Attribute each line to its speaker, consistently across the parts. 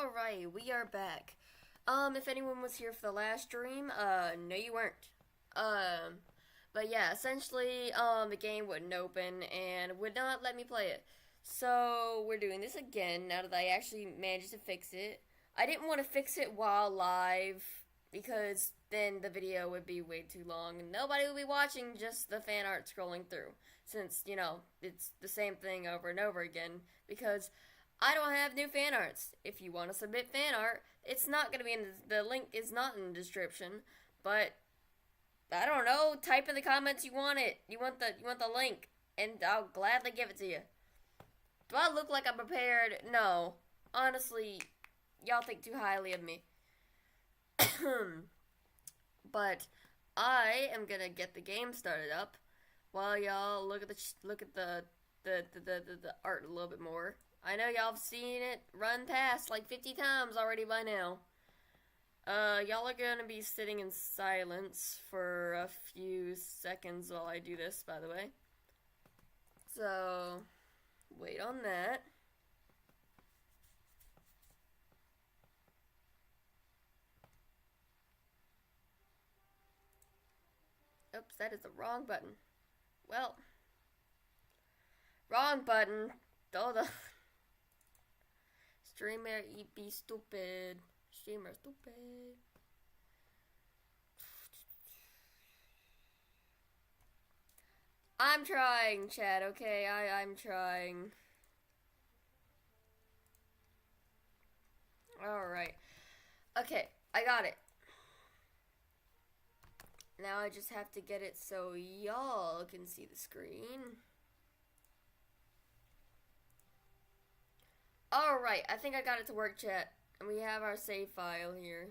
Speaker 1: Alright, we are back. If anyone was here for the last stream, no you weren't. But yeah, essentially, the game wouldn't open and would not let me play it. So, we're doing this again now that I actually managed to fix it. I didn't want to fix it while live, because then the video would be way too long and nobody would be watching just the fan art scrolling through. Since, it's the same thing over and over again, because I don't have new fan arts. If you want to submit fan art, it's not going to be in the link is not in the description, but I don't know, type in the comments you want it. You want the link and I'll gladly give it to you. Do I look like I'm prepared? No. Honestly, y'all think too highly of me. But I am going to get the game started up while y'all look at the art a little bit more. I know y'all have seen it run past like 50 times already by now. Y'all are gonna be sitting in silence for a few seconds while I do this, by the way. So, wait on that. Oops, that is the wrong button. Well, wrong button. Hold on. Streamer, be stupid. Streamer, stupid. I'm trying, chat, okay? I'm trying. Alright. Okay, I got it. Now I just have to get it so y'all can see the screen. Alright, I think I got it to work, chat. And we have our save file here.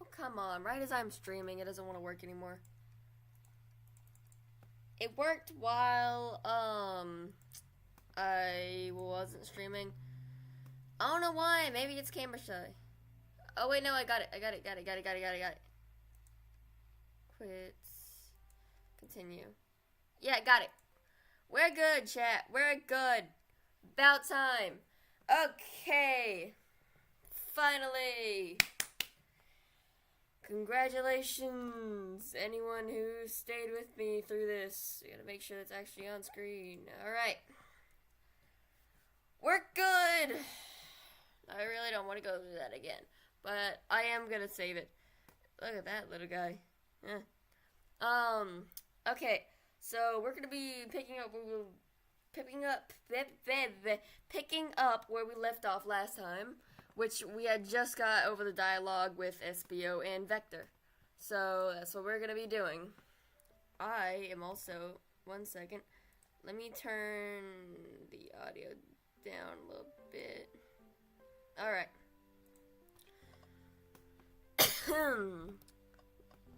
Speaker 1: Oh, come on. Right as I'm streaming, it doesn't want to work anymore. It worked while, I wasn't streaming. I don't know why. Maybe it's camera shy. Oh wait, no, I got it. Got it. Quits. Continue. Yeah, got it. We're good, chat. We're good. About time. Okay. Finally. Congratulations, anyone who stayed with me through this. I gotta make sure it's actually on screen. Alright. We're good! I really don't want to go through that again, but I am gonna save it. Look at that little guy. Okay, so we're gonna be picking up where we left off last time, which we had just got over the dialogue with SBO and Vector. So that's what we're gonna be doing. I am also, one second, let me turn the audio down a little bit. Alright.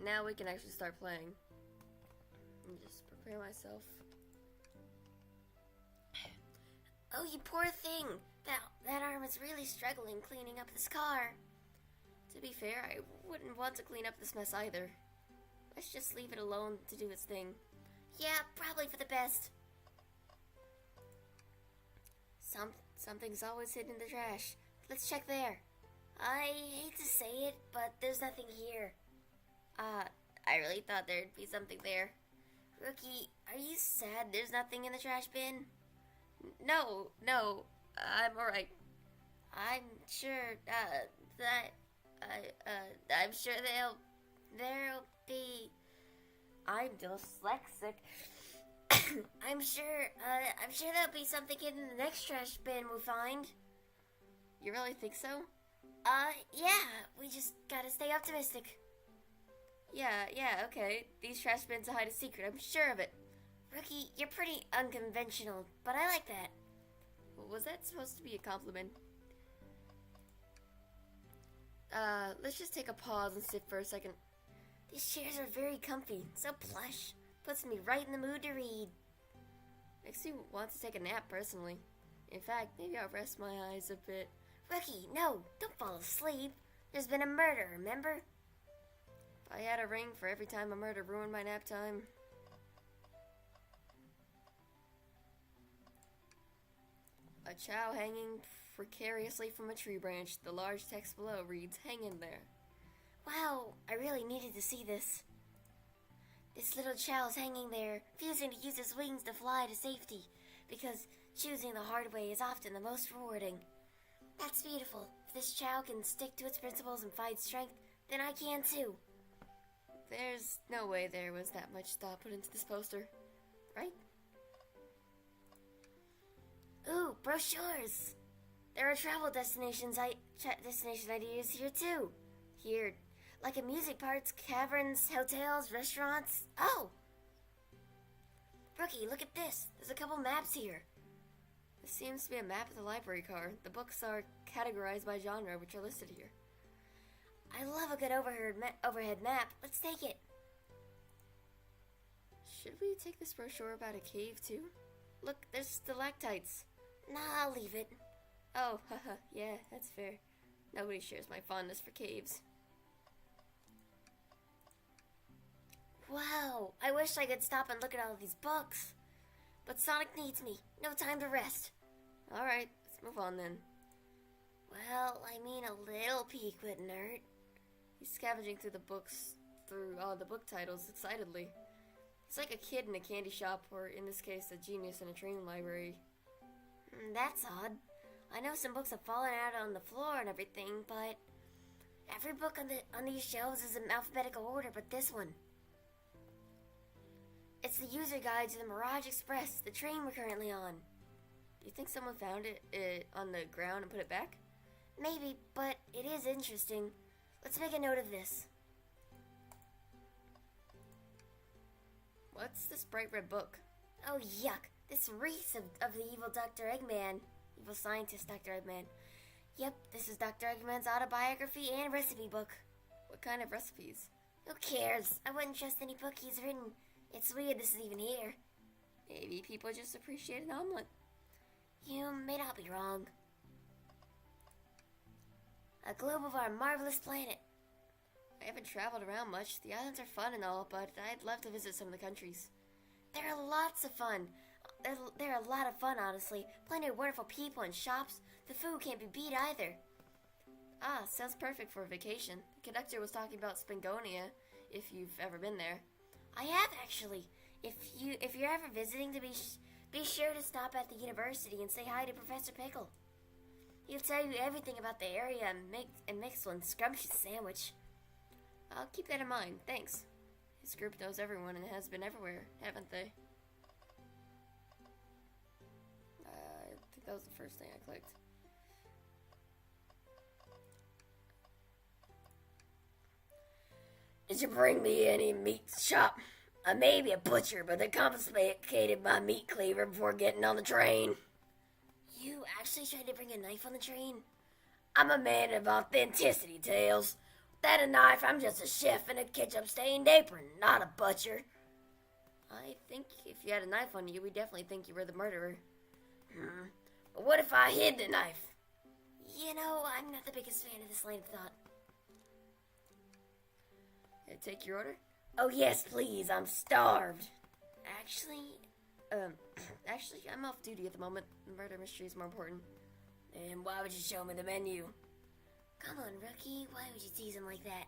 Speaker 1: Now we can actually start playing. Let me just prepare myself. Oh, you poor thing. That arm is really struggling cleaning up this car. To be fair, I wouldn't want to clean up this mess either. Let's just leave it alone to do its thing. Yeah, probably for the best. Something's always hidden in the trash. Let's check there. I hate to say it, but there's nothing here. I really thought there'd be something there. Rookie, are you sad there's nothing in the trash bin? No, I'm alright. I'm sure, I'm sure there'll be... I'm dyslexic. I'm sure there'll be something in the next trash bin we find. You really think so? Yeah, we just gotta stay optimistic. Yeah, okay. These trash bins hide a secret, I'm sure of it. Rookie, you're pretty unconventional, but I like that. Was that supposed to be a compliment? Let's just take a pause and sit for a second. These chairs are very comfy, so plush. Puts me right in the mood to read. Makes me want to take a nap, personally. In fact, maybe I'll rest my eyes a bit
Speaker 2: Rookie, no, don't fall asleep. There's been a murder, remember?
Speaker 1: If I had a ring for every time a murder ruined my nap time. A chow hanging precariously from a tree branch. The large text below reads, "Hang in there."
Speaker 2: Wow, I really needed to see this. This little chow's hanging there, refusing to use his wings to fly to safety, because choosing the hard way is often the most rewarding. That's beautiful. If this chow can stick to its principles and find strength, then I can too.
Speaker 1: There's no way there was that much thought put into this poster, right?
Speaker 2: Ooh, brochures! There are travel destination ideas here too. Here, like amusement parks, caverns, hotels, restaurants. Oh! Rookie, look at this. There's a couple maps here.
Speaker 1: This seems to be a map of the library card. The books are categorized by genre, which are listed here.
Speaker 2: I love a good overhead map. Let's take it.
Speaker 1: Should we take this brochure about a cave too? Look, there's stalactites.
Speaker 2: Nah, I'll leave it.
Speaker 1: Oh, haha, yeah, that's fair. Nobody shares my fondness for caves.
Speaker 2: Wow, I wish I could stop and look at all of these books. But Sonic needs me. No time to rest.
Speaker 1: Alright, let's move on then.
Speaker 2: Well, I mean, a little peek wouldn't hurt.
Speaker 1: He's scavenging through the book titles excitedly. He's like a kid in a candy shop, or in this case, a genius in a training library.
Speaker 2: That's odd. I know some books have fallen out on the floor and everything, but every book on these shelves is in alphabetical order but this one. It's the user guide to the Mirage Express, the train we're currently on.
Speaker 1: Do you think someone found it on the ground and put it back?
Speaker 2: Maybe, but it is interesting. Let's make a note of this.
Speaker 1: What's this bright red book?
Speaker 2: Oh, yuck. This reeks of the evil Dr. Eggman. Evil scientist Dr. Eggman. Yep, this is Dr. Eggman's autobiography and recipe book.
Speaker 1: What kind of recipes?
Speaker 2: Who cares? I wouldn't trust any book he's written. It's weird this is even here.
Speaker 1: Maybe people just appreciate an omelet.
Speaker 2: You may not be wrong. A globe of our marvelous planet.
Speaker 1: I haven't traveled around much. The islands are fun and all, but I'd love to visit some of the countries.
Speaker 2: There are lots of fun. There are a lot of fun, honestly. Plenty of wonderful people and shops. The food can't be beat either.
Speaker 1: Ah, sounds perfect for a vacation. The conductor was talking about Spangonia, if you've ever been there.
Speaker 2: I have, actually. If you're ever visiting, be sure to stop at the university and say hi to Professor Pickle. He'll tell you everything about the area and make one scrumptious sandwich.
Speaker 1: I'll keep that in mind, thanks. His group knows everyone and has been everywhere, haven't they? I think that was the first thing I clicked.
Speaker 2: Did you bring me any meat shop? I may be a butcher, but they confiscated my meat cleaver before getting on the train. You actually tried to bring a knife on the train? I'm a man of authenticity, Tails. Without a knife, I'm just a chef in a ketchup-stained apron, not a butcher.
Speaker 1: I think if you had a knife on you, we'd definitely think you were the murderer.
Speaker 2: But what if I hid the knife? You know, I'm not the biggest fan of this line of thought.
Speaker 1: Take your order?
Speaker 2: Oh yes, please, I'm starved.
Speaker 1: Actually, I'm off duty at the moment. The murder mystery is more important.
Speaker 2: And why would you show me the menu? Come on, Rookie, why would you tease him like that?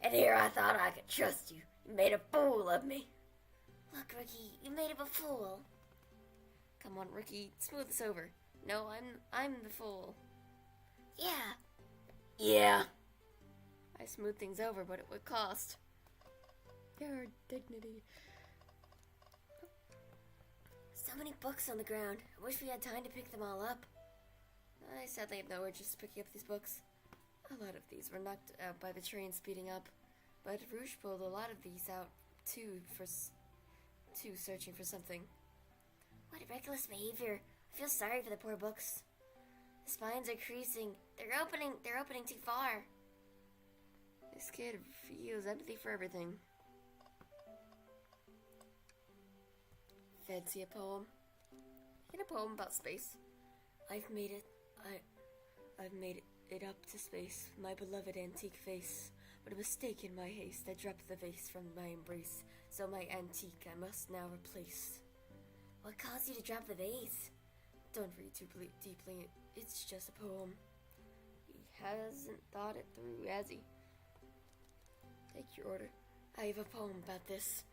Speaker 2: And here I thought I could trust you. You made a fool of me. Look, Rookie, you made him a fool.
Speaker 1: Come on, Rookie, smooth this over. No, I'm the fool.
Speaker 2: Yeah. Yeah.
Speaker 1: I smooth things over, but it would cost. Your dignity.
Speaker 2: So many books on the ground. I wish we had time to pick them all up.
Speaker 1: I sadly have no urge to picking up these books. A lot of these were knocked out by the train speeding up, but Rouge pulled a lot of these out too, searching for something.
Speaker 2: What reckless behavior. I feel sorry for the poor books. The spines are creasing. They're opening too far.
Speaker 1: This kid feels empathy for everything. Fancy a poem? In a poem about space.
Speaker 2: I've made it.
Speaker 1: I've made it up to space, my beloved antique face. But a mistake in my haste, I dropped the vase from my embrace, so my antique I must now replace.
Speaker 2: What caused you to drop the vase?
Speaker 1: Don't read too deeply, it's just a poem. He hasn't thought it through, has he? Take your order. I have a poem about this.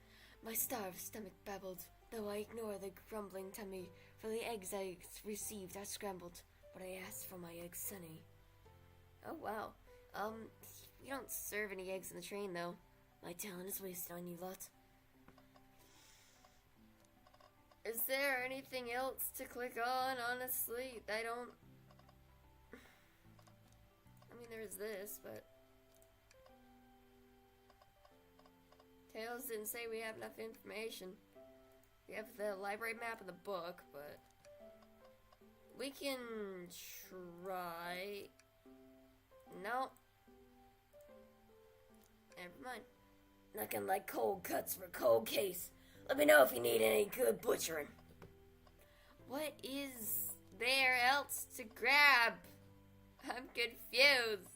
Speaker 1: My starved stomach babbled, though I ignore the grumbling tummy, for the eggs I received are scrambled, but I asked for my eggs sunny. Oh wow. We don't serve any eggs in the train though. My talent is wasted on you lot. Is there anything else to click on, honestly? I mean, there's this, but Tails didn't say we have enough information. We have the library map and the book, but we can try. No. Never mind.
Speaker 2: Nothing like cold cuts for cold case. Let me know if you need any good butchering.
Speaker 1: What is there else to grab? I'm confused.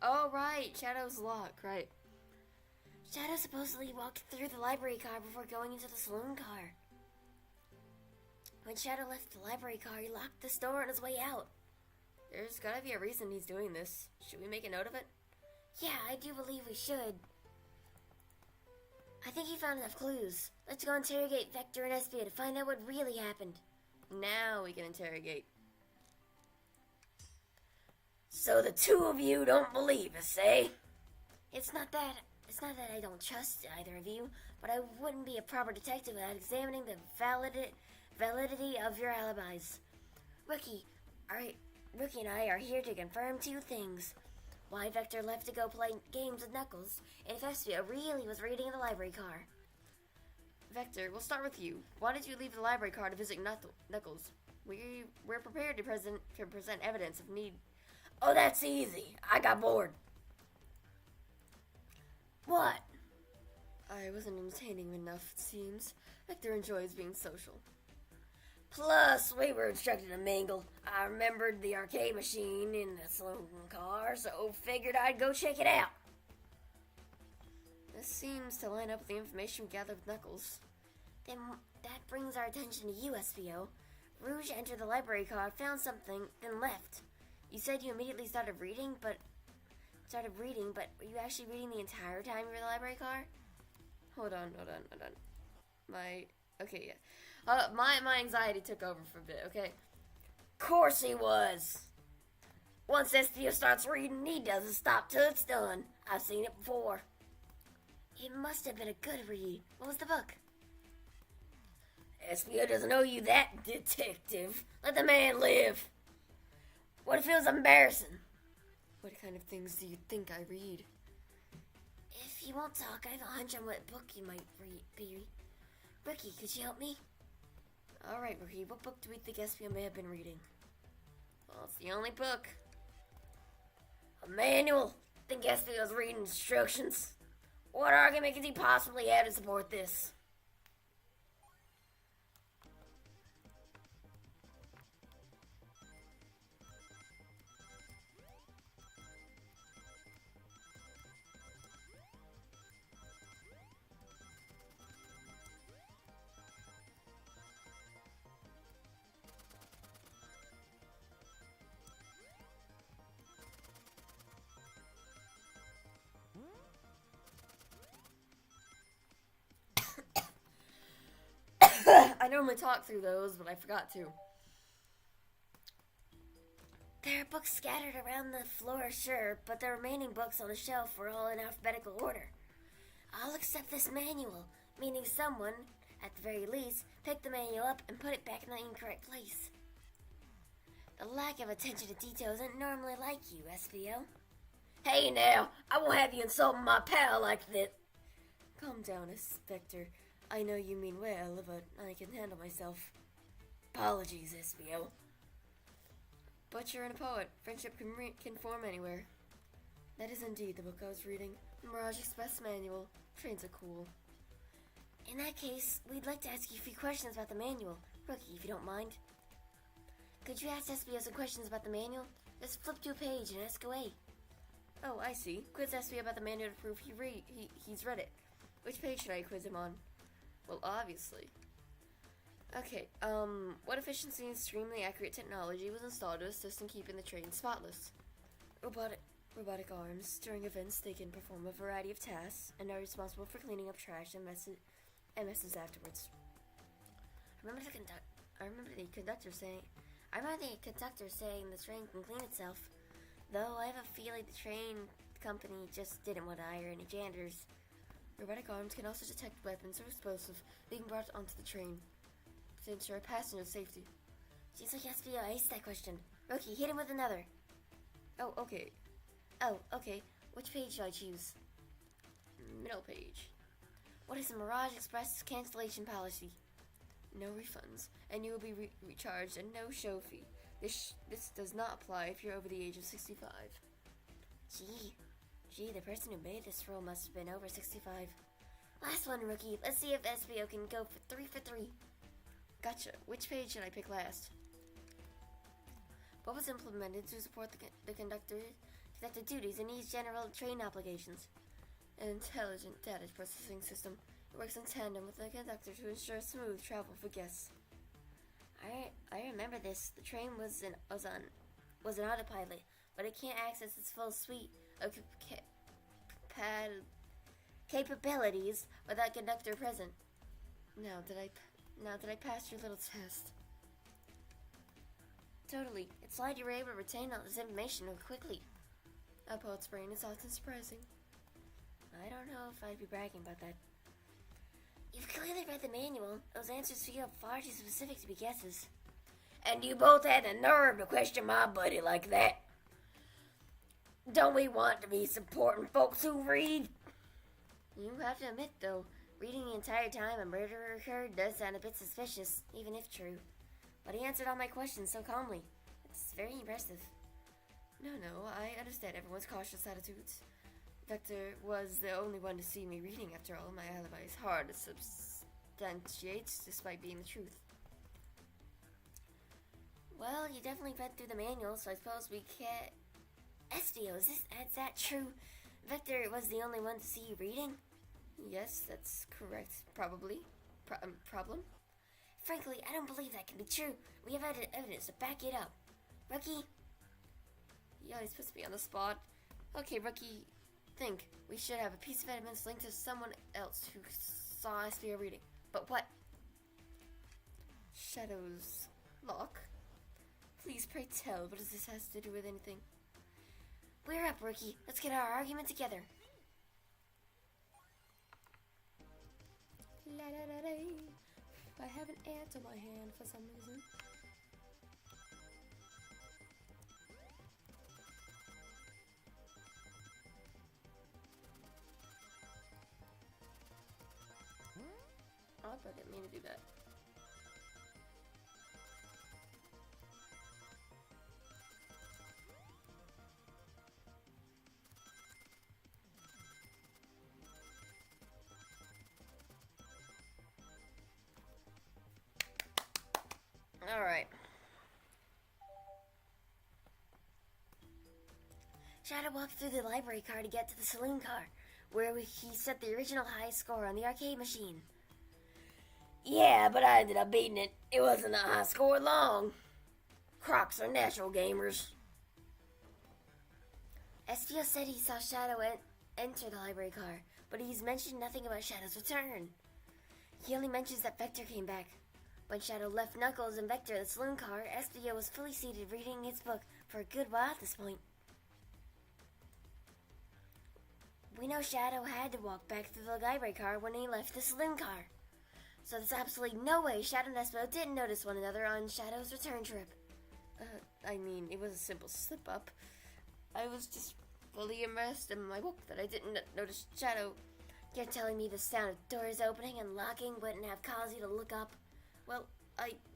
Speaker 1: Oh, right. Shadow's lock, right.
Speaker 2: Shadow supposedly walked through the library car before going into the saloon car. When Shadow left the library car, he locked the door on his way out.
Speaker 1: There's gotta be a reason he's doing this. Should we make a note of it?
Speaker 2: Yeah, I do believe we should. I think he found enough clues. Let's go interrogate Vector and Espia to find out what really happened.
Speaker 1: Now we can interrogate.
Speaker 2: So the two of you don't believe us, eh? It's not that I don't trust either of you, but I wouldn't be a proper detective without examining the validity of your alibis. Rookie and I are here to confirm two things. Why Vector left to go play games with Knuckles, and if Espia really was reading in the library car.
Speaker 1: Vector, we'll start with you. Why did you leave the library car to visit Knuckles? We're prepared to present evidence if need.
Speaker 2: Oh, that's easy. I got bored. What?
Speaker 1: I wasn't entertaining enough, it seems. Vector enjoys being social.
Speaker 2: Plus, we were instructed to mingle. I remembered the arcade machine in the saloon car, so figured I'd go check it out.
Speaker 1: This seems to line up with the information we gathered with Knuckles.
Speaker 2: Then that brings our attention to you, SPO. Rouge entered the library car, found something, then left. You said you immediately started reading, but were you actually reading the entire time you were in the library car?
Speaker 1: Hold on. Okay, yeah. My anxiety took over for a bit, okay?
Speaker 2: Course he was. Once SPO starts reading, he doesn't stop till it's done. I've seen it before. It must have been a good read. What was the book? SPO doesn't owe you that, detective. Let the man live. What if it was embarrassing?
Speaker 1: What kind of things do you think I read?
Speaker 2: If you won't talk, I have a hunch on what book you might be. Rookie, could you help me?
Speaker 1: Alright, Rookie, what book do we think Espia may have been reading? Well, it's the only book.
Speaker 2: A manual? Think Espia was reading instructions? What argument could he possibly have to support this?
Speaker 1: I normally talk through those, but I forgot to.
Speaker 2: There are books scattered around the floor, sure, but the remaining books on the shelf were all in alphabetical order. I'll accept this manual, meaning someone, at the very least, picked the manual up and put it back in the incorrect place. The lack of attention to detail isn't normally like you, SPO. Hey now, I won't have you insulting my pal like that.
Speaker 1: Calm down, Inspector. I know you mean well, but I can handle myself.
Speaker 2: Apologies, SPO.
Speaker 1: Butcher and a poet. Friendship can form anywhere. That is indeed the book I was reading. Mirage Express Manual. Trains are cool.
Speaker 2: In that case, we'd like to ask you a few questions about the manual. Rookie, if you don't mind. Could you ask SBO some questions about the manual? Just flip to a page and ask away.
Speaker 1: Oh, I see. Quiz SBO about the manual to prove he's read it. Which page should I quiz him on? Well, obviously. Okay, what efficiency and extremely accurate technology was installed to assist in keeping the train spotless? Robotic arms. During events, they can perform a variety of tasks and are responsible for cleaning up trash and messes afterwards.
Speaker 2: I remember the conductor saying the train can clean itself. Though I have a feeling the train company just didn't want to hire any janitors.
Speaker 1: Robotic arms can also detect weapons or explosives being brought onto the train to ensure passenger safety.
Speaker 2: Seems like SBO aced that question. Rookie, hit him with another.
Speaker 1: Oh, okay.
Speaker 2: Which page should I choose?
Speaker 1: Middle page.
Speaker 2: What is the Mirage Express cancellation policy?
Speaker 1: No refunds, and you will be recharged a no show fee. This does not apply if you're over the age of 65.
Speaker 2: Gee, the person who made this rule must have been over 65. Last one, Rookie. Let's see if SBO can go for 3 for 3.
Speaker 1: Gotcha. Which page should I pick last? What was implemented to support the conductor
Speaker 2: duties and ease general train obligations?
Speaker 1: An intelligent data processing system. It works in tandem with the conductor to ensure smooth travel for guests.
Speaker 2: I remember this. The train was on autopilot, but it can't access its full suite of capabilities without conductor present.
Speaker 1: Now that I passed your little test.
Speaker 2: Totally. It's odd you were able to retain all this information so quickly.
Speaker 1: A poet's brain is often surprising.
Speaker 2: I don't know if I'd be bragging about that. You've clearly read the manual. Those answers feel far too specific to be guesses. And you both had the nerve to question my buddy like that. Don't we want to be supporting folks who read? You have to admit, though, reading the entire time a murder occurred does sound a bit suspicious, even if true. But he answered all my questions so calmly. It's very impressive.
Speaker 1: No, I understand everyone's cautious attitudes. Vector was the only one to see me reading after all. My alibi is hard to substantiate, despite being the truth.
Speaker 2: Well, you definitely read through the manual, so I suppose we can't... SDO, is that true? Vector was the only one to see you reading?
Speaker 1: Yes, that's correct. Probably. Problem?
Speaker 2: Frankly, I don't believe that can be true. We have evidence to back it up. Rookie?
Speaker 1: Yeah, he's supposed to be on the spot. Okay, Rookie, think. We should have a piece of evidence linked to someone else who saw SBO reading. But what? Shadow's lock? Please, pray tell, what does this have to do with anything?
Speaker 2: We're up, Rookie. Let's get our argument together.
Speaker 1: La da da da. I have an ant on my hand for some reason. Odd, but I didn't mean to do that. Alright.
Speaker 2: Shadow walked through the library car to get to the saloon car, where he set the original highest score on the arcade machine. Yeah, but I ended up beating it. It wasn't a high score long. Crocs are natural gamers. SBO said he saw Shadow enter the library car, but he's mentioned nothing about Shadow's return. He only mentions that Vector came back. When Shadow left Knuckles and Vector the saloon car, SBO was fully seated reading his book for a good while at this point. We know Shadow had to walk back through the library car when he left the saloon car. So there's absolutely no way Shadow and SBO didn't notice one another on Shadow's return trip.
Speaker 1: I mean, it was a simple slip-up. I was just fully immersed in my book that I didn't notice Shadow.
Speaker 2: You're telling me the sound of doors opening and locking wouldn't have caused you to look up?
Speaker 1: Well,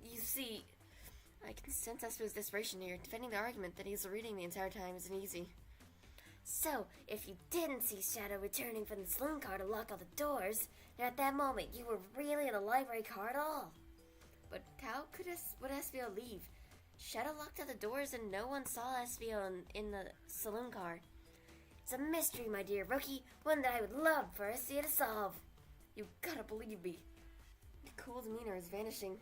Speaker 1: you see, I can sense SBO's desperation here. Defending the argument that he's reading the entire time isn't easy.
Speaker 2: So, if you didn't see Shadow returning from the saloon car to lock all the doors, then at that moment you were really in the library car at all.
Speaker 1: But how would SBO leave?
Speaker 2: Shadow locked all the doors and no one saw SVO in the saloon car. It's a mystery, my dear rookie, one that I would love for us to solve.
Speaker 1: You gotta believe me. The cool demeanor is vanishing.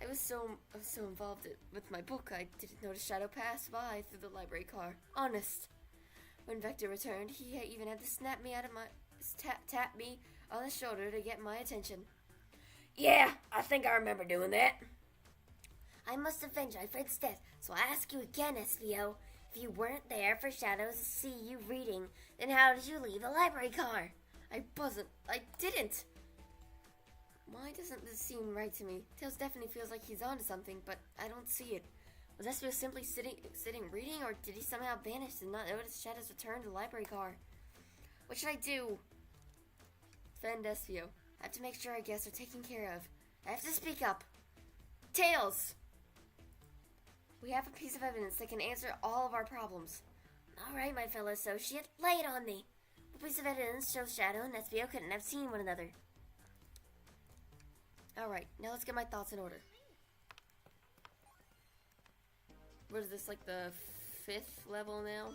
Speaker 1: I was so involved with my book, I didn't notice Shadow pass by through the library car. Honest. When Vector returned, he even had to tap me on the shoulder to get my attention.
Speaker 2: Yeah, I think I remember doing that. I must avenge my friend's death, so I ask you again, SVO. If you weren't there for Shadow to see you reading, then how did you leave the library car?
Speaker 1: I didn't. Why doesn't this seem right to me? Tails definitely feels like he's onto something, but I don't see it. Was SVO simply sitting reading, or did he somehow vanish and not notice Shadow's return to the library car? What should I do? Defend SVO. I have to make sure our guests are taken care of. I have to speak up. Tails! We have a piece of evidence that can answer all of our problems.
Speaker 2: All right, my fellow associate, lay it on me. What piece of evidence shows Shadow and SVO couldn't have seen one another?
Speaker 1: Alright, now let's get my thoughts in order. What is this, like the 5th level now?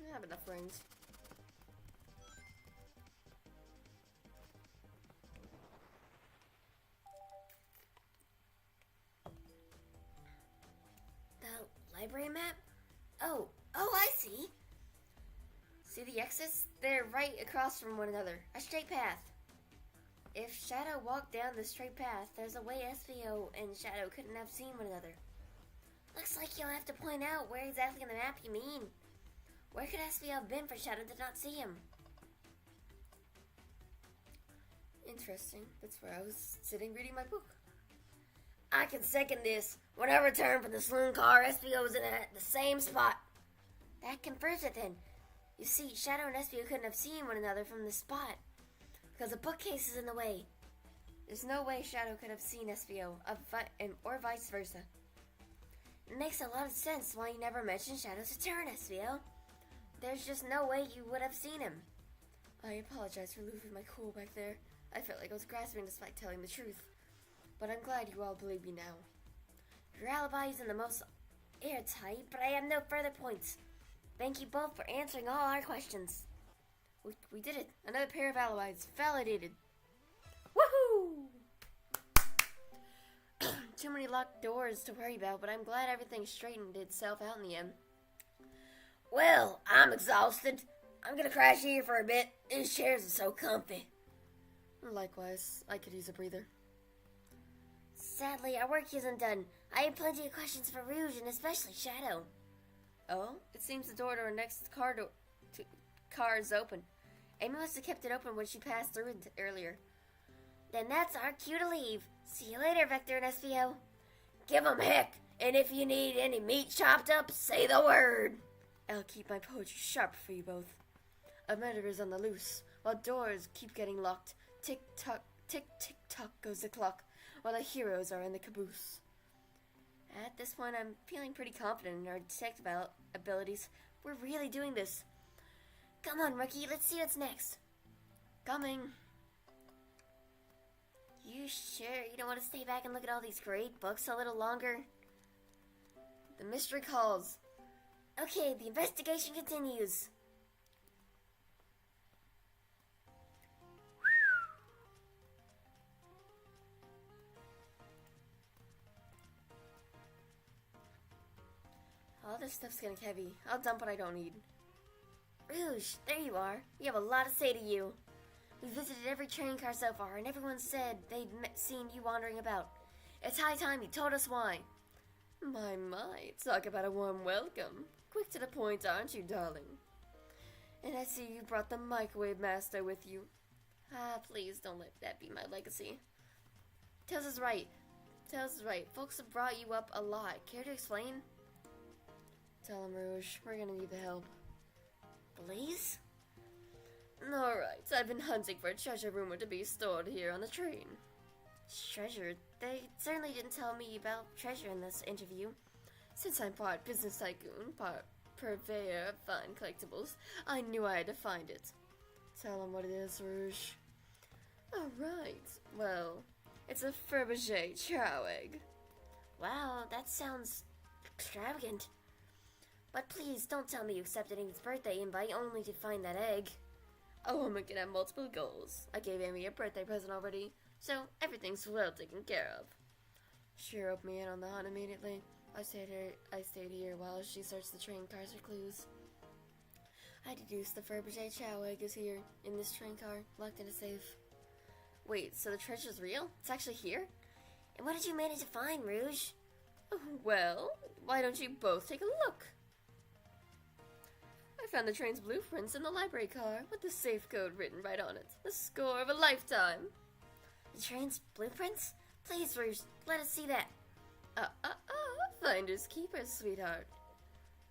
Speaker 1: I have enough rings.
Speaker 2: The library map? Oh, I see.
Speaker 1: See the exits? They're right across from one another. A straight path. If Shadow walked down the straight path, there's a way SVO and Shadow couldn't have seen one another.
Speaker 2: Looks like you'll have to point out where exactly on the map you mean. Where could SVO have been for Shadow to not see him?
Speaker 1: Interesting. That's where I was sitting reading my book.
Speaker 2: I can second this. When I returned from the saloon car, SVO was in the same spot. That confirms it then. You see, Shadow and SVO couldn't have seen one another from the spot because the bookcase is in the way.
Speaker 1: There's no way Shadow could have seen SVO, or vice versa.
Speaker 2: It makes a lot of sense why you never mentioned Shadow's return, SVO. There's just no way you would have seen him.
Speaker 1: I apologize for losing my cool back there. I felt like I was grasping despite telling the truth. But I'm glad you all believe me now.
Speaker 2: Your alibi isn't the most airtight, but I have no further points. Thank you both for answering all our questions.
Speaker 1: We did it. Another pair of alibis. Validated.
Speaker 2: Woohoo!
Speaker 1: Too many locked doors to worry about, but I'm glad everything straightened itself out in the end.
Speaker 2: Well, I'm exhausted. I'm gonna crash here for a bit. These chairs are so comfy.
Speaker 1: Likewise, I could use a breather.
Speaker 2: Sadly, our work isn't done. I have plenty of questions for Rouge and especially Shadow.
Speaker 1: Oh? It seems the door to our next car is open. Amy must have kept it open when she passed through it earlier.
Speaker 2: Then that's our cue to leave. See you later, Vector and SVO. Give 'em heck, and if you need any meat chopped up, say the word.
Speaker 1: I'll keep my poetry sharp for you both. A murderer's on the loose, while doors keep getting locked. Tick-tock, tick-tick-tock goes the clock, while the heroes are in the caboose. At this point, I'm feeling pretty confident in our detective abilities. We're really doing this.
Speaker 2: Come on, rookie, let's see what's next.
Speaker 1: Coming.
Speaker 2: You sure you don't want to stay back and look at all these great books a little longer?
Speaker 1: The mystery calls.
Speaker 2: Okay, the investigation continues.
Speaker 1: All this stuff's getting heavy. I'll dump what I don't need.
Speaker 2: Rouge, there you are. We have a lot to say to you. We visited every train car so far, and everyone said they'd seen you wandering about. It's high time you told us why.
Speaker 1: My, talk about a warm welcome. Quick to the point, aren't you, darling? And I see you brought the microwave master with you. Please don't let that be my legacy. Tails is right. Folks have brought you up a lot. Care to explain? Tell him, Rouge. We're gonna need the help.
Speaker 2: Blaze?
Speaker 1: Alright, I've been hunting for a treasure rumored to be stored here on the train.
Speaker 2: Treasure? They certainly didn't tell me about treasure in this interview.
Speaker 1: Since I'm part business tycoon, part purveyor of fine collectibles, I knew I had to find it. Tell him what it is, Rouge. Alright, well, it's a Fabergé chow egg.
Speaker 2: Wow, that sounds extravagant. But please don't tell me you accepted Amy's birthday invite only to find that egg.
Speaker 1: A woman can have multiple goals. I gave Amy a birthday present already, so everything's well taken care of. She roped me in on the hunt immediately. I stayed here while she searched the train cars for clues. I deduced the Fabergé chow egg is here, in this train car, locked in a safe. Wait, so the treasure's real? It's actually here?
Speaker 2: And what did you manage to find, Rouge?
Speaker 1: Well, why don't you both take a look? I found the train's blueprints in the library car with the safe code written right on it. The score of a lifetime.
Speaker 2: The train's blueprints? Please, Rouge, let us see that.
Speaker 1: Finders keepers, sweetheart.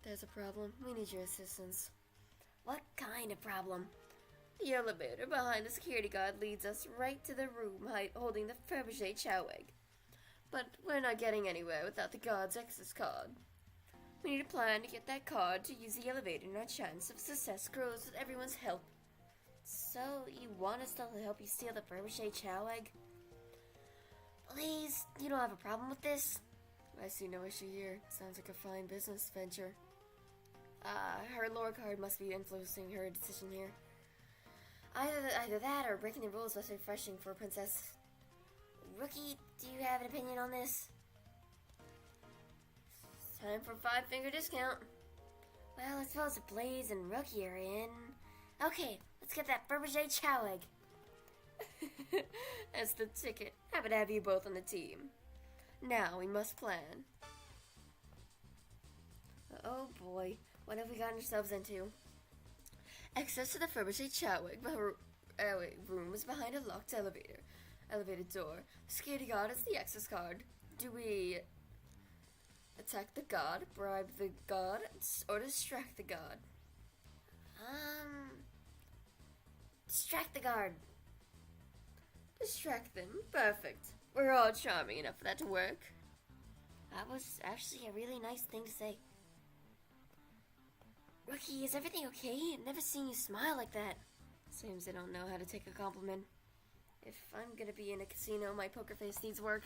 Speaker 1: There's a problem. We need your assistance.
Speaker 2: What kind of problem?
Speaker 1: The elevator behind the security guard leads us right to the room holding the Fabergé chow egg. But we're not getting anywhere without the guard's access card. We need a plan to get that card to use the elevator, and our chance of success grows with everyone's help.
Speaker 2: So, you want us to help you steal the Fabergé chow egg? Please, you don't have a problem with this?
Speaker 1: I see no issue here. Sounds like a fine business venture. Her lore card must be influencing her decision here.
Speaker 2: Either that or breaking the rules was refreshing for a princess. Rookie, do you have an opinion on this?
Speaker 1: Time for 5-finger discount.
Speaker 2: Well, I suppose if Blaze and Rookie are in. Okay, let's get that Fabergé chow egg.
Speaker 1: That's the ticket. Happy to have you both on the team. Now we must plan. Oh boy, what have we gotten ourselves into? Access to the Fabergé chow egg room is behind a locked elevator door. The security guard is the access card. Do we attack the guard, bribe the guard, or distract the guard?
Speaker 2: Distract the guard.
Speaker 1: Distract them? Perfect. We're all charming enough for that to work.
Speaker 2: That was actually a really nice thing to say. Rookie, is everything okay? I've never seen you smile like that.
Speaker 1: Seems I don't know how to take a compliment. If I'm gonna be in a casino, my poker face needs work.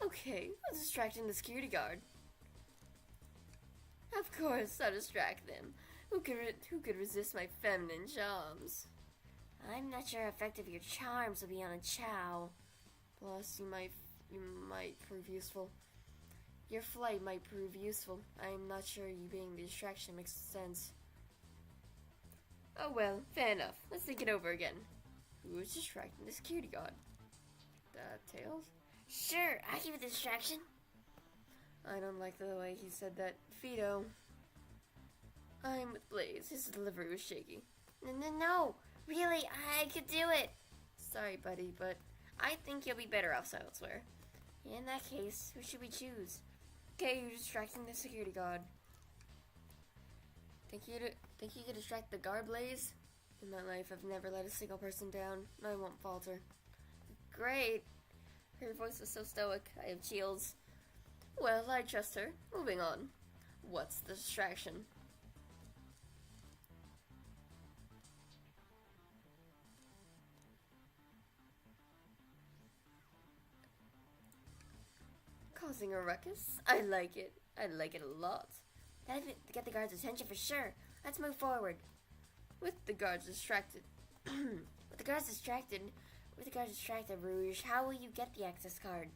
Speaker 1: Okay, I'm distracting the security guard. Of course, I'll distract them. Who could resist my feminine charms?
Speaker 2: I'm not sure how effective your charms will be on a chow.
Speaker 1: Plus, you might prove useful. Your flight might prove useful. I'm not sure you being the distraction makes sense. Oh well, fair enough. Let's think it over again. Who is distracting the security guard? Tails?
Speaker 2: Sure, I'll give you the distraction.
Speaker 1: I don't like the way he said that. Fido. I'm with Blaze. His delivery was shaky.
Speaker 2: No, really, I could do it.
Speaker 1: Sorry, buddy, but I think you'll be better off elsewhere.
Speaker 2: In that case, who should we choose?
Speaker 1: Okay, you're distracting the security guard. Think you could distract the guard, Blaze? In my life, I've never let a single person down. I won't falter. Great. Her voice was so stoic. I have chills. Well, I trust her. Moving on. What's the distraction? Causing a ruckus? I like it. I like it a lot.
Speaker 2: That'd get the guard's attention for sure. Let's move forward.
Speaker 1: With the guards distracted.
Speaker 2: With the guards distracted, Rouge, how will you get the access card?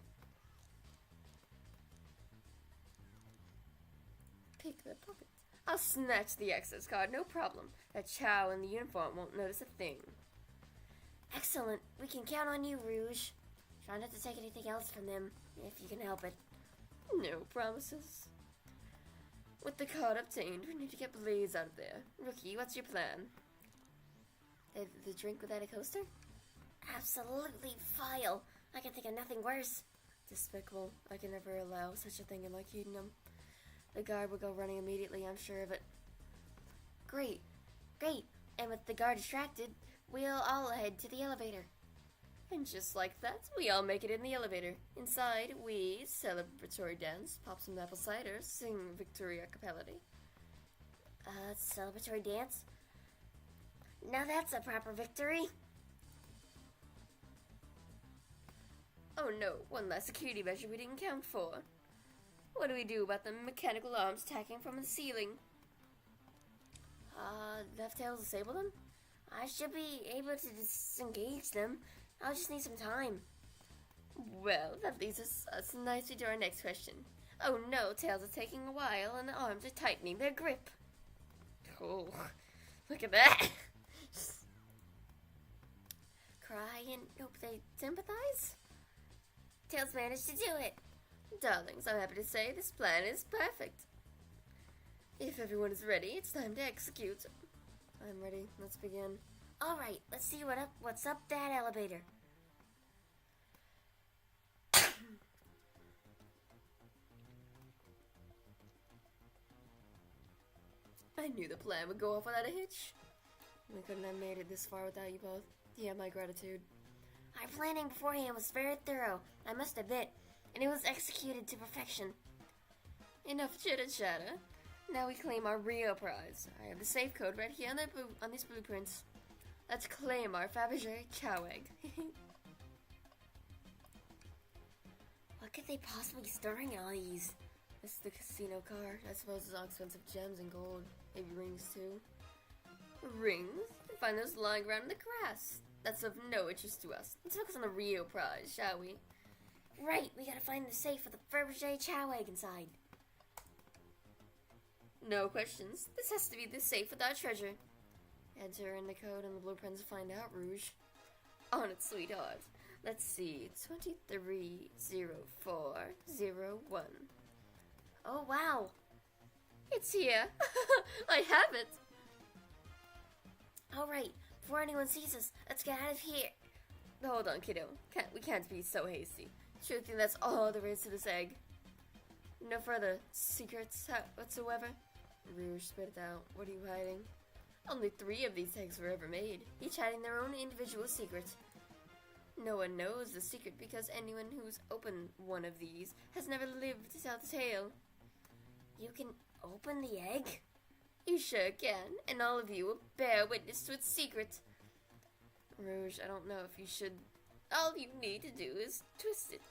Speaker 1: Pick the pocket. I'll snatch the access card, no problem. That chow in the uniform won't notice a thing.
Speaker 2: Excellent. We can count on you, Rouge. Try not to take anything else from them, if you can help it.
Speaker 1: No promises. With the card obtained, we need to get Blaze out of there. Rookie, what's your plan?
Speaker 2: The drink without a coaster? Absolutely vile. I can think of nothing worse.
Speaker 1: Despicable. I can never allow such a thing in my kingdom. The guard will go running immediately, I'm sure of it.
Speaker 2: Great. Great. And with the guard distracted, we'll all head to the elevator.
Speaker 1: And just like that, we all make it in the elevator. Inside, we celebratory dance, pop some apple cider, sing victory a cappella.
Speaker 2: Celebratory dance? Now that's a proper victory.
Speaker 1: Oh no, one last security measure we didn't count for. What do we do about the mechanical arms tacking from the ceiling?
Speaker 2: Left tails disable them? I should be able to disengage them. I'll just need some time.
Speaker 1: Well, that leads us nicely to our next question. Oh no, tails are taking a while and the arms are tightening their grip. Oh, look at that.
Speaker 2: Cry and hope they sympathize? Tails managed to do it.
Speaker 1: Darlings, I'm happy to say this plan is perfect. If everyone is ready, it's time to execute. I'm ready. Let's begin.
Speaker 2: All right, let's see what's up that elevator.
Speaker 1: I knew the plan would go off without a hitch. We couldn't have made it this far without you both. You have my gratitude.
Speaker 2: Our planning beforehand was very thorough, I must admit, and it was executed to perfection.
Speaker 1: Enough chitter-chatter. Now we claim our real prize. I have the safe code right here on these blueprints. Let's claim our Fabergé chow egg.
Speaker 2: What could they possibly be storing in all these?
Speaker 1: This is the casino car. I suppose it's all expensive gems and gold. Maybe rings too. Rings? Find those lying around in the grass. That's of no interest to us. Let's focus on the real prize, shall we?
Speaker 2: Right, we gotta find the safe with the Fabergé chow egg inside.
Speaker 1: No questions. This has to be the safe with our treasure. Enter in the code and the blueprints to find out, Rouge. On it, sweetheart. Let's see. 230401.
Speaker 2: Oh, wow.
Speaker 1: It's here. I have it.
Speaker 2: All right. Before anyone sees us, let's get out of here.
Speaker 1: Hold on, kiddo. We can't be so hasty. Sure think that's all there is to this egg. No further secrets whatsoever? Rouge spit it out. What are you hiding? Only 3 of these eggs were ever made, each hiding their own individual secret. No one knows the secret because anyone who's opened one of these has never lived to tell the tale.
Speaker 2: You can open the egg?
Speaker 1: You sure can, and all of you will bear witness to its secret. Rouge, I don't know if you should. All you need to do is twist it.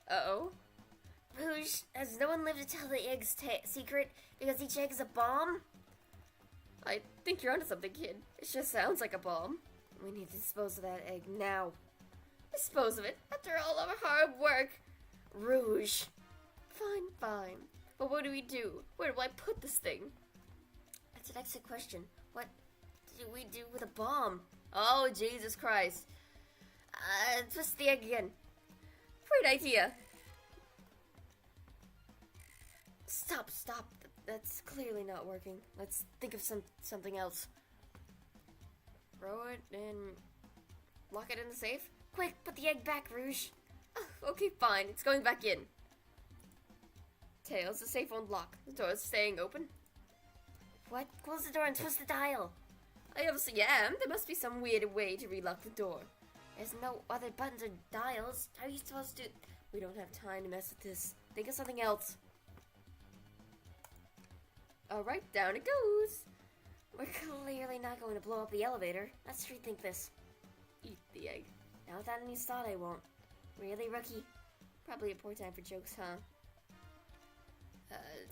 Speaker 1: Uh-oh.
Speaker 2: Rouge, has no one lived to tell the egg's secret because each egg is a bomb?
Speaker 1: I think you're onto something, kid. It just sounds like a bomb. We need to dispose of that egg now. Dispose of it after all our hard work.
Speaker 2: Rouge.
Speaker 1: Fine, fine. But what do we do? Where do I put this thing?
Speaker 2: That's an excellent question. What do we do with a bomb?
Speaker 1: Oh, Jesus Christ.
Speaker 2: Twist the egg again.
Speaker 1: Great idea.
Speaker 2: Stop.
Speaker 1: That's clearly not working. Let's think of something else. Throw it and lock it in the safe?
Speaker 2: Quick, put the egg back, Rouge.
Speaker 1: Oh, okay, fine. It's going back in. Tails, the safe won't lock. The door is staying open.
Speaker 2: What? Close the door and twist the dial.
Speaker 1: I obviously am. There must be some weird way to relock the door.
Speaker 2: There's no other buttons or dials. How are you supposed to...
Speaker 1: We don't have time to mess with this. Think of something else. Alright, down it goes.
Speaker 2: We're clearly not going to blow up the elevator. Let's rethink this.
Speaker 1: Eat the egg.
Speaker 2: Now without any thought, I won't. Really, rookie?
Speaker 1: Probably a poor time for jokes, huh?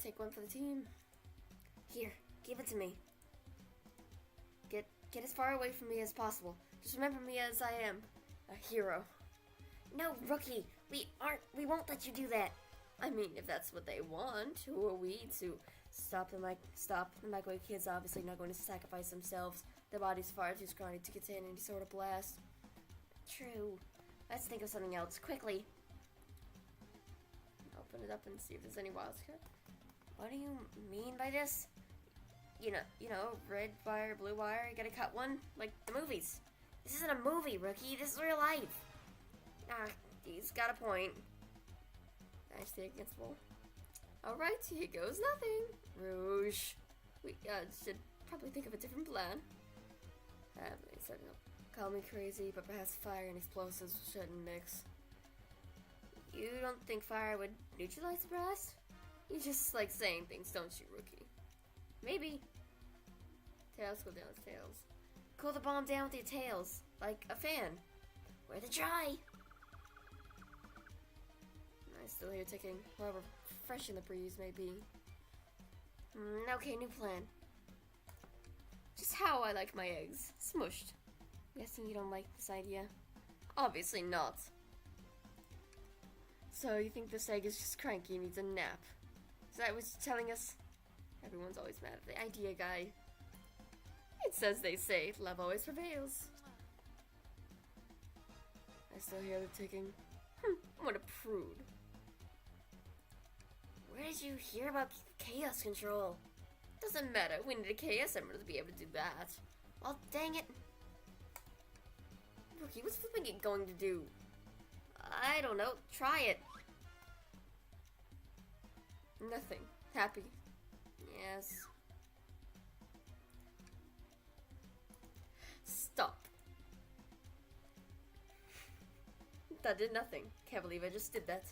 Speaker 1: Take one for the team.
Speaker 2: Here, give it to me.
Speaker 1: Get as far away from me as possible. Just remember me as I am. A hero.
Speaker 2: No, rookie. We won't let you do that.
Speaker 1: I mean, if that's what they want, who are we to stop the microwave kids? Obviously not going to sacrifice themselves. Their body's far too scrawny to contain any sort of blast.
Speaker 2: True. Let's think of something else, quickly.
Speaker 1: Open it up and see if there's any wildcat.
Speaker 2: What do you mean by this?
Speaker 1: You know, red wire, blue wire, you gotta cut one, like the movies.
Speaker 2: This isn't a movie, rookie. This is real life.
Speaker 1: Ah, he's got a point. I stay against the wall. Alright, here goes nothing. Rouge. We should probably think of a different plan. Call me crazy, but perhaps fire and explosives shouldn't mix. You don't think fire would neutralize the brass? You just like saying things, don't you, rookie? Maybe. Tails go down with tails. Cool the bomb down with your tails, like a fan.
Speaker 2: Worth a try.
Speaker 1: I still hear ticking, however refreshing the breeze may be. Okay, new plan. Just how I like my eggs. Smushed. Guessing you don't like this idea? Obviously not. So you think this egg is just cranky and needs a nap? Is that what you're telling us? Everyone's always mad at the idea guy. It's as they say, love always prevails. I still hear the ticking. What a prude.
Speaker 2: Where did you hear about chaos control?
Speaker 1: Doesn't matter, we need a chaos emerald to be able to do that.
Speaker 2: Well, dang it.
Speaker 1: Rookie, what's flipping it going to do? I don't know, try it. Nothing. Happy. Yes. Stop. That did nothing. Can't believe I just did that.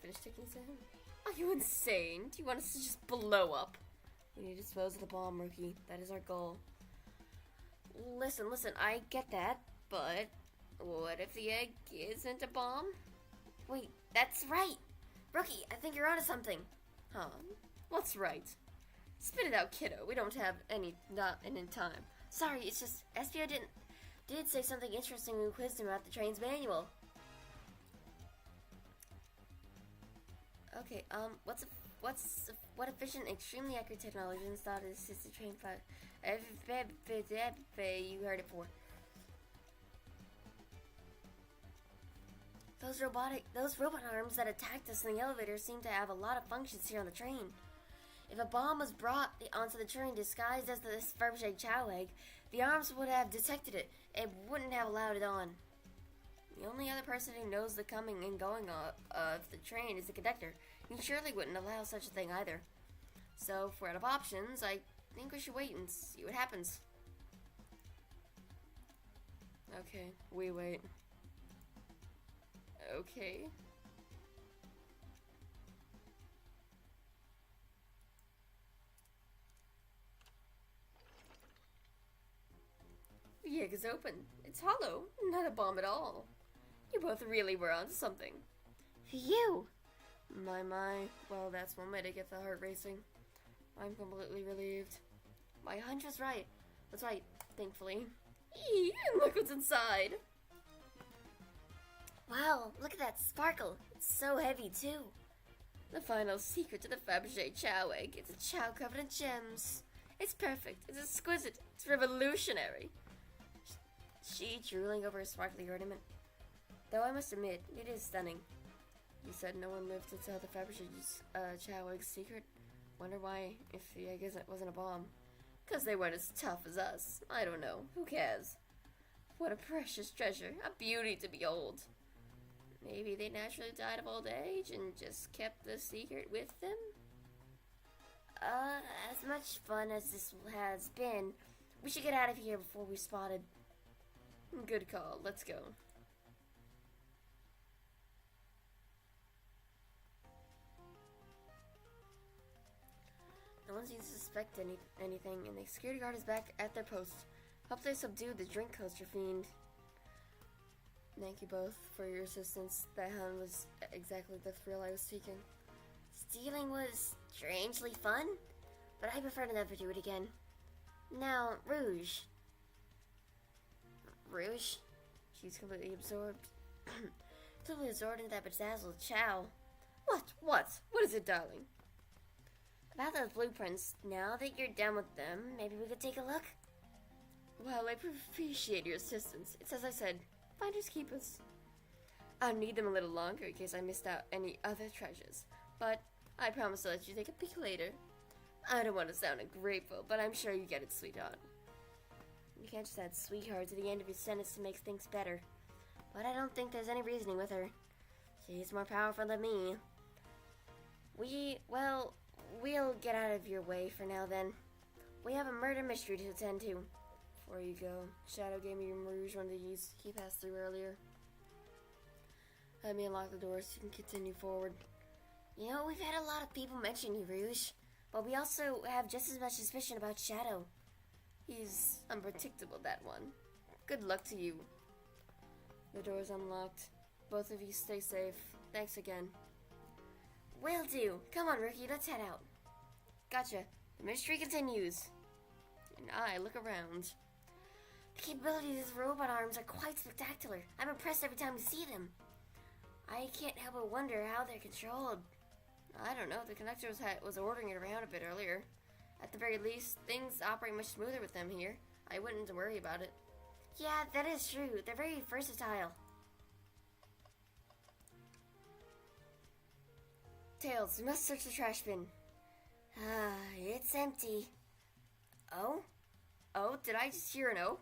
Speaker 1: Finish taking him. Are you insane? Do you want us to just blow up? We need to dispose of the bomb, rookie. That is our goal. Listen, I get that, but what if the egg isn't a bomb?
Speaker 2: Wait, that's right. Rookie, I think you're onto something.
Speaker 1: Huh? What's right? Spit it out, kiddo. We don't have not any time.
Speaker 2: Sorry, it's just SPO did say something interesting when we quizzed him about the train's manual.
Speaker 1: Okay, what efficient, extremely accurate technology installed to assist the train fire? You heard it for.
Speaker 2: Those robot arms that attacked us in the elevator seem to have a lot of functions here on the train. If a bomb was brought onto the train disguised as this Fabergé Chow egg, the arms would have detected it and wouldn't have allowed it on.
Speaker 1: The only other person who knows the coming and going of the train is the conductor. He surely wouldn't allow such a thing either. So, if we're out of options, I think we should wait and see what happens. Okay, we wait. Okay. The egg is open. It's hollow. Not a bomb at all. You both really were onto something.
Speaker 2: Phew!
Speaker 1: My. Well, that's one way to get the heart racing. I'm completely relieved. My hunch was right. That's right, thankfully. Eee, and look what's inside.
Speaker 2: Wow, look at that sparkle. It's so heavy, too.
Speaker 1: The final secret to the Fabergé Chow egg. It's a chow covered in gems. It's perfect. It's exquisite. It's revolutionary. She drooling over a sparkly ornament. Though I must admit, it is stunning. You said no one lived to tell the Fabergé Chow egg's secret. Wonder why, if the egg wasn't a bomb. 'Cause they weren't as tough as us. I don't know. Who cares? What a precious treasure. A beauty to behold. Maybe they naturally died of old age and just kept the secret with them?
Speaker 2: As much fun as this has been, we should get out of here before we're spotted.
Speaker 1: Good call. Let's go. No one seems to suspect anything, and the security guard is back at their post. Hope they subdued the drink coaster fiend. Thank you both for your assistance. That hunt was exactly the thrill I was seeking.
Speaker 2: Stealing was strangely fun, but I prefer to never do it again. Now, Rouge.
Speaker 1: Rouge? She's completely absorbed. Totally absorbed into that bedazzled chow. What? What is it, darling?
Speaker 2: About those blueprints, now that you're done with them, maybe we could take a look?
Speaker 1: Well, I appreciate your assistance. It's as I said, finders keepers. I'll need them a little longer in case I missed out any other treasures. But I promise to let you take a peek later. I don't want to sound ungrateful, but I'm sure you get it, sweetheart.
Speaker 2: You can't just add sweetheart to the end of your sentence to make things better.
Speaker 1: but I don't think there's any reasoning with her. She's more powerful than me. We'll get out of your way for now then. We have a murder mystery to attend to. Before you go, Shadow gave me Rouge one of these he passed through earlier. Let me unlock the door so you can continue forward.
Speaker 2: You know, we've had a lot of people mention you, Rouge, but we also have just as much suspicion about Shadow.
Speaker 1: He's unpredictable, that one. Good luck to you. The door's unlocked. Both of you stay safe. Thanks again.
Speaker 2: Will do. Come on, Rookie, let's head out.
Speaker 1: Gotcha. The mystery continues. And I look around.
Speaker 2: The capabilities of his robot arms are quite spectacular. I'm impressed every time we see them. I can't help but wonder how they're controlled.
Speaker 1: I don't know. The conductor was ordering it around a bit earlier. At the very least, things operate much smoother with them here. I wouldn't worry about it.
Speaker 2: Yeah, that is true. They're very versatile.
Speaker 1: Tails, we must search the trash bin.
Speaker 2: It's empty.
Speaker 1: Oh? Oh, did I just hear an O?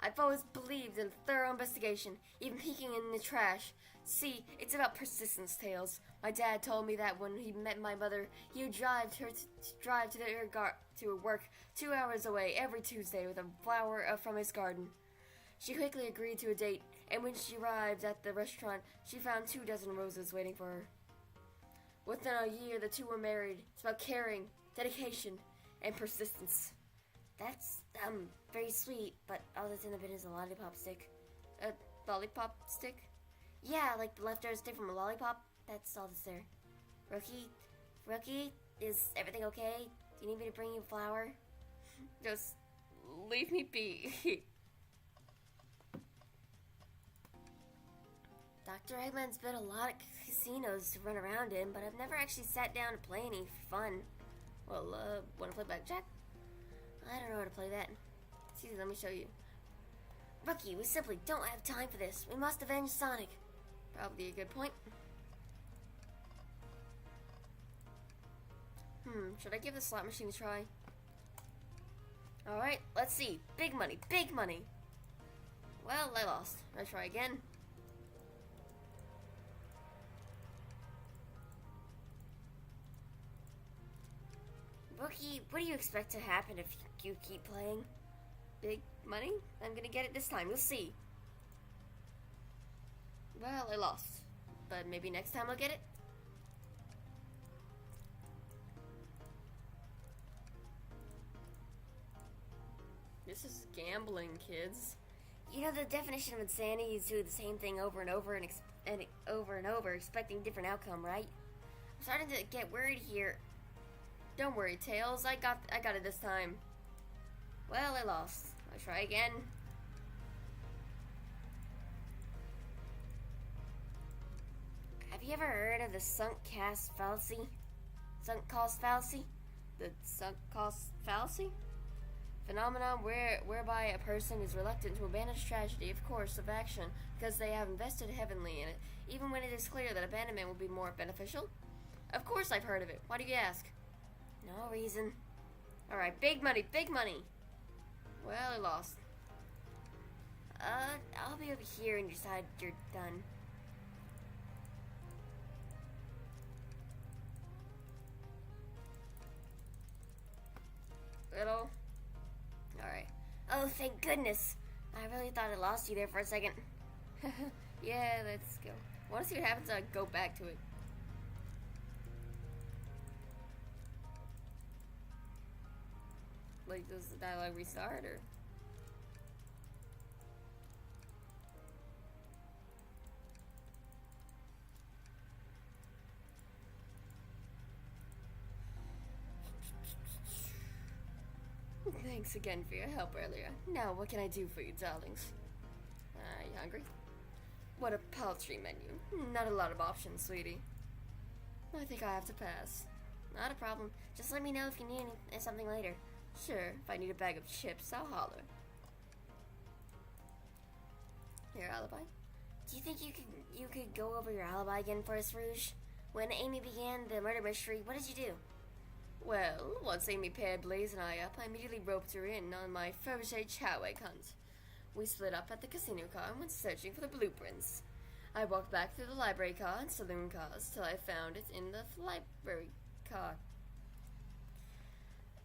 Speaker 1: I've always believed in thorough investigation, even peeking in the trash. See, it's about persistence, Tails. My dad told me that when he met my mother, he would drive to her work 2 hours away every Tuesday with a flower from his garden. She quickly agreed to a date, and when she arrived at the restaurant, she found 24 roses waiting for her. Within a year, the two were married. It's about caring, dedication, and persistence.
Speaker 2: That's, very sweet, but all that's in the bin is a lollipop stick.
Speaker 1: A lollipop stick?
Speaker 2: Yeah, like the leftover stick from a lollipop. That's all that's there. Rookie, is everything okay? Do you need me to bring you a flower?
Speaker 1: Just leave me be.
Speaker 2: Dr. Eggman's been a lot of casinos to run around in, but I've never actually sat down to play any for fun.
Speaker 1: Well, wanna play blackjack?
Speaker 2: I don't know how to play that.
Speaker 1: See, let me show you.
Speaker 2: Rookie, we simply don't have time for this. We must avenge Sonic.
Speaker 1: Probably a good point. Should I give the slot machine a try? Alright, let's see. Big money, big money. Well, I lost. I'll try again.
Speaker 2: Rookie, what do you expect to happen if you keep playing?
Speaker 1: Big money? I'm gonna get it this time. You'll see. Well, I lost. But maybe next time I'll get it. This is gambling, kids.
Speaker 2: You know, the definition of insanity is doing the same thing over and over and over and over, expecting different outcome, right? I'm starting to get worried here.
Speaker 1: Don't worry, Tails. I got it this time. Well, I lost. I'll try again.
Speaker 2: Have you ever heard of the sunk cost fallacy? Sunk cost fallacy?
Speaker 1: The sunk cost fallacy? Phenomenon whereby a person is reluctant to abandon a tragedy, of course, of action because they have invested heavily in it, even when it is clear that abandonment will be more beneficial. Of course I've heard of it. Why do you ask?
Speaker 2: No reason.
Speaker 1: Alright, big money, big money. Well, I lost.
Speaker 2: I'll be over here and decide you're done.
Speaker 1: Little. Alright.
Speaker 2: Oh, thank goodness. I really thought I lost you there for a second.
Speaker 1: Yeah, let's go. I want to see what happens when I go back to it. Like, does the dialogue restart, or? Thanks again for your help earlier. Now, what can I do for you, darlings? You hungry? What a paltry menu. Not a lot of options, sweetie. I think I have to pass.
Speaker 2: Not a problem. Just let me know if you need something later.
Speaker 1: Sure, if I need a bag of chips, I'll holler. Your alibi?
Speaker 2: Do you think you could go over your alibi again for us, Rouge? When Amy began the murder mystery, what did you do?
Speaker 1: Well, once Amy paired Blaze and I up, I immediately roped her in on my Fabergé Choweg hunt. We split up at the casino car and went searching for the blueprints. I walked back through the library car and saloon cars till I found it in the library car.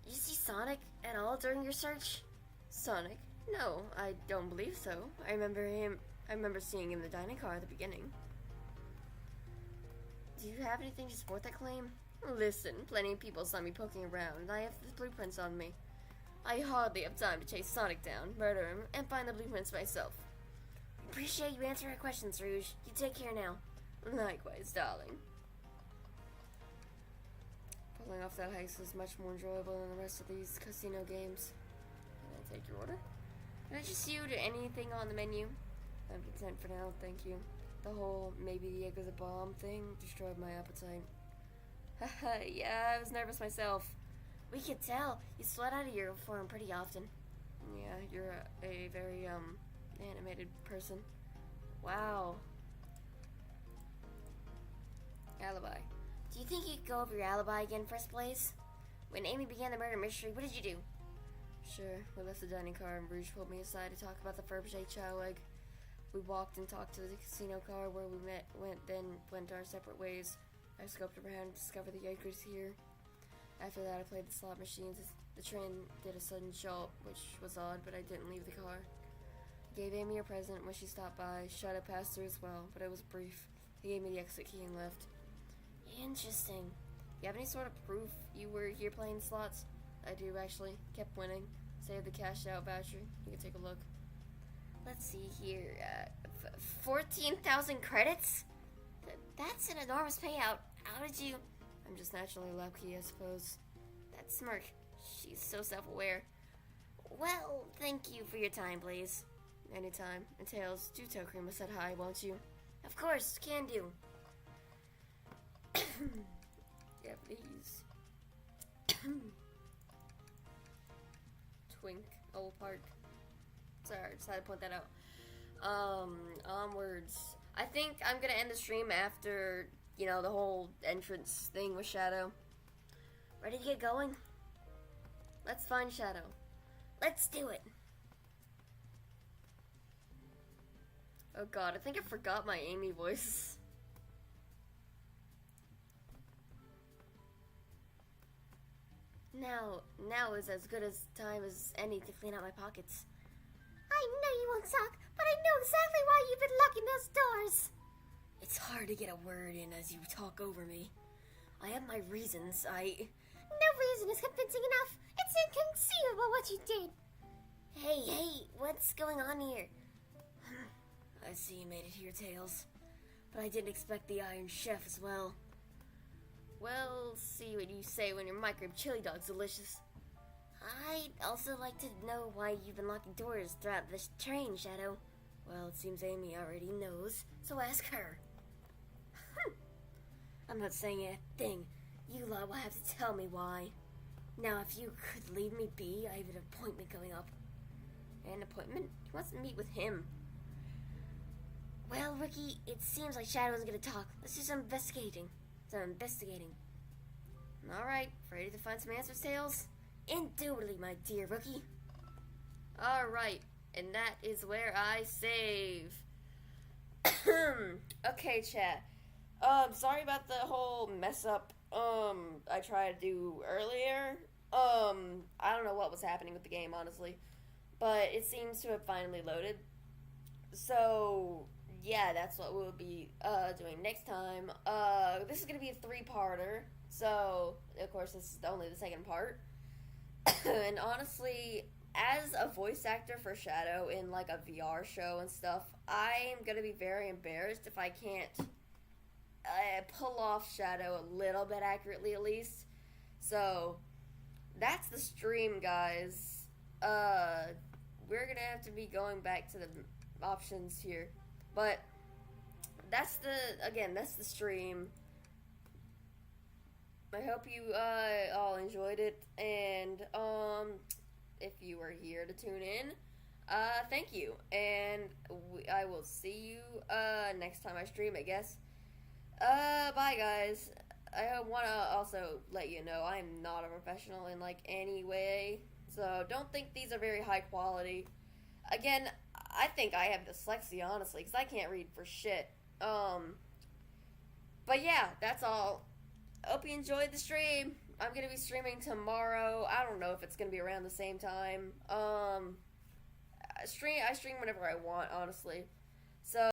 Speaker 2: You see Sonic at all during your search?
Speaker 1: Sonic? No, I don't believe so. I remember seeing him in the dining car at the beginning.
Speaker 2: Do you have anything to support that claim?
Speaker 1: Listen, plenty of people saw me poking around, and I have the blueprints on me. I hardly have time to chase Sonic down, murder him, and find the blueprints myself.
Speaker 2: Appreciate you answering our questions, Rouge. You take care now.
Speaker 1: Likewise, darling. Pulling off that heist is much more enjoyable than the rest of these casino games. Can I take your order? Can I just you to anything on the menu? I'm content for now, thank you. The whole maybe the egg was a bomb thing destroyed my appetite. Haha, yeah, I was nervous myself.
Speaker 2: We could tell. You sweat out of your uniform pretty often.
Speaker 1: Yeah, you're a very, animated person. Wow. Alibi.
Speaker 2: Do you think you could go over your alibi again, first place? When Amy began the murder mystery, what did you do?
Speaker 1: Sure, we left the dining car and Rouge pulled me aside to talk about the Fabergé chow egg. We walked and talked to the casino car where we went our separate ways. I scoped around and discovered the egg was here. After that, I played the slot machines. The train did a sudden jolt, which was odd, but I didn't leave the car. Gave Amy a present when she stopped by. Shadow passed through as well, but it was brief. He gave me the exit key and left.
Speaker 2: Interesting.
Speaker 1: You have any sort of proof you were here playing slots? I do, actually. Kept winning. Saved the cash out voucher. You can take a look.
Speaker 2: Let's see here. 14,000 credits? That's an enormous payout. How did you...
Speaker 1: I'm just naturally lucky, I suppose.
Speaker 2: That smirk. She's so self-aware. Well, thank you for your time, Blaze.
Speaker 1: Anytime. And Tails, do tell Cream I said hi, won't you?
Speaker 2: Of course, can do.
Speaker 1: Yeah, please. Twink, Old Park. Sorry, I just had to point that out. Onwards. I think I'm gonna end the stream after, the whole entrance thing with Shadow.
Speaker 2: Ready to get going?
Speaker 1: Let's find Shadow.
Speaker 2: Let's do it.
Speaker 1: Oh god, I think I forgot my Amy voice. Now is as good as time as any to clean out my pockets.
Speaker 2: I know you won't talk, but I know exactly why you've been locking those doors.
Speaker 1: It's hard to get a word in as you talk over me. I have my reasons.
Speaker 2: No reason is convincing enough. It's inconceivable what you did. Hey, what's going on here?
Speaker 1: I see you made it here, Tails. But I didn't expect the Iron Chef as well. Well, see what you say when your microwave chili dog's delicious.
Speaker 2: I'd also like to know why you've been locking doors throughout this train, Shadow.
Speaker 1: Well, it seems Amy already knows, so ask her. I'm not saying a thing. You lot will have to tell me why. Now, if you could leave me be, I have an appointment coming up. An appointment? He wants to meet with him.
Speaker 2: Well, Rookie, it seems like Shadow isn't going to talk. Let's do some investigating.
Speaker 1: Alright, ready to find some answers, Tails?
Speaker 2: Indubitably, my dear Rookie.
Speaker 1: Alright, and that is where I save. Okay, chat. Sorry about the whole mess up, I tried to do earlier. I don't know what was happening with the game, honestly. But it seems to have finally loaded. So, yeah, that's what we'll be, doing next time. This is gonna be a 3-parter. So, of course, this is only the second part. And honestly, as a voice actor for Shadow in, like, a VR show and stuff, I'm gonna be very embarrassed if I can't pull off Shadow a little bit accurately, at least. So, that's the stream, guys. We're gonna have to be going back to the options here. But, that's the stream. I hope you all enjoyed it, and if you were here to tune in, thank you, and I will see you next time I stream, I guess. Bye, guys. I want to also let you know I'm not a professional in, like, any way, so don't think these are very high quality. Again, I think I have dyslexia, honestly, because I can't read for shit. But yeah, that's all. Hope you enjoyed the stream. I'm gonna be streaming tomorrow. I don't know if it's gonna be around the same time. I stream whenever I want, honestly.